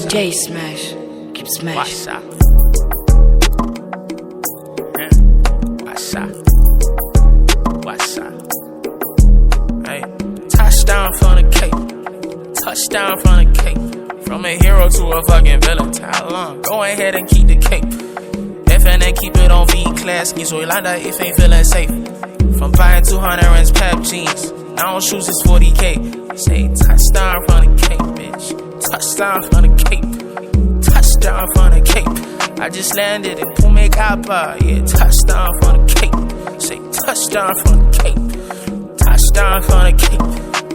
J Smash, keep smashing. Hey, touchdown from the Cape. Touchdown from the Cape. From a hero to a fucking villain. How long? Go ahead and keep the cape. FNA keep it on V-class. So Yolanda if ain't feeling safe. From buying 200 rands Pep jeans. Now shoes is 40K. Say touchdown from the Cape, bitch. Touchdown from the Cape. Touchdown from the Cape. I just landed in Pumekapa. Yeah, touchdown from the Cape. Say touchdown from the Cape. Touchdown from the Cape.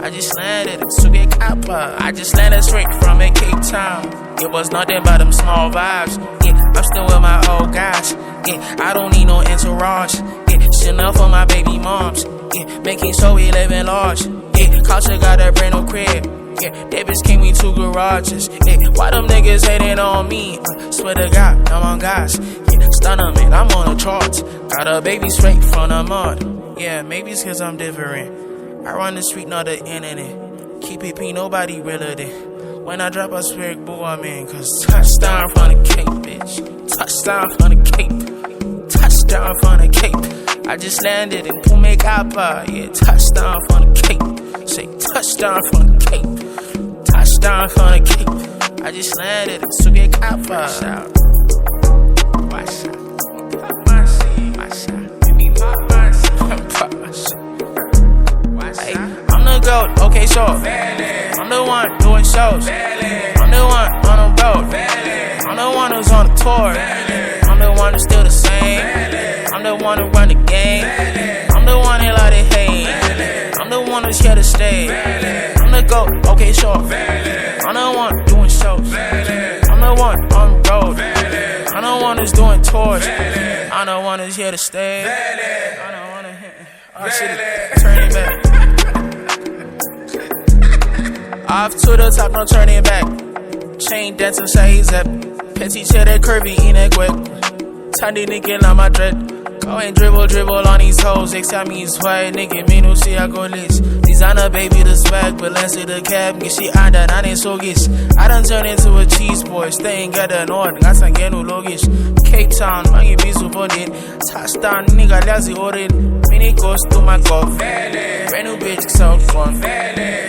I just landed in Sugekapa. I just landed straight from a Cape Town. It was nothing but them small vibes. Yeah, I'm still with my old guys. Yeah, I don't need no entourage. Yeah, Chanel for my baby moms. Yeah, making sure we living large. Yeah, culture got a brand new crib. Yeah, they bitch came with 2 garages. Yeah, why them niggas hating on me? Swear to God, I'm on guys. Yeah, stunner man, I'm on the charts. Got a baby straight from the mud. Yeah, maybe it's cause I'm different. I run the street, not the internet. Keep it P, nobody realer than. When I drop a spirit, boo, I'm in. Cause touchdown from the Cape, bitch. Touchdown from the Cape. Touchdown from the Cape. I just landed in Pumekapa. Yeah, touchdown from the Cape. Say touchdown from the Cape. Touchdown from the Cape. I just landed in Sugekapa. Watch out. Watch out. Watch out. Give me pop my shit. Pop my shit. Hey, I'm the GOAT, okay, sure. I'm the one doing shows. I'm the one on the road. I'm the one who's on the tour. I'm the one who's still the same. I'm the one who run the game. I'm the one that like to hate. I'm the one who's here to stay. I'm the GOAT, okay, sure. I'm the one doing shows. I'm the one on the road. I'm the one who's doing tours. I'm the one who's here to stay. I'm the one who's turning back. Off to the top, no turning back. Chain dancing, say he's up. Petty cheddar, curvy, inequate. Tiny nigga on my dread. Go and dribble on these hoes. Excite me, is white nigga, me no see I go list. Designer baby, the swag, balance the cab. Get she on that, I ain't so gis. I done turn into a cheese boy. Staying at the north, got some get no logish. Cape Town, man, you be so bonded. Touchdown, nigga, lazy ordered. Mini goes to my golf. Brand new bitch, so gone.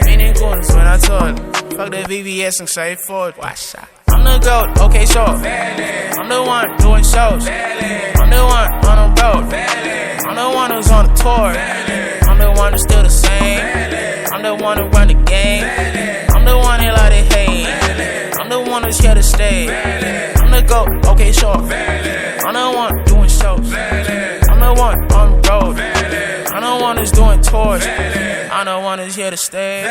Mini goes when I told. Fuck the VVS and say forward. Watch out. I'm the GOAT, okay, sure. I'm the one doing shows. I'm the one on the road. I'm the one who's on the tour. I'm the one who's still the same. I'm the one who run the game. I'm the one that like to hate. I'm the one who's here to stay. I'm the GOAT, okay, sure. I'm the one doing shows. I'm the one on the road. I'm the one who's doing tours. I'm the one who's here to stay.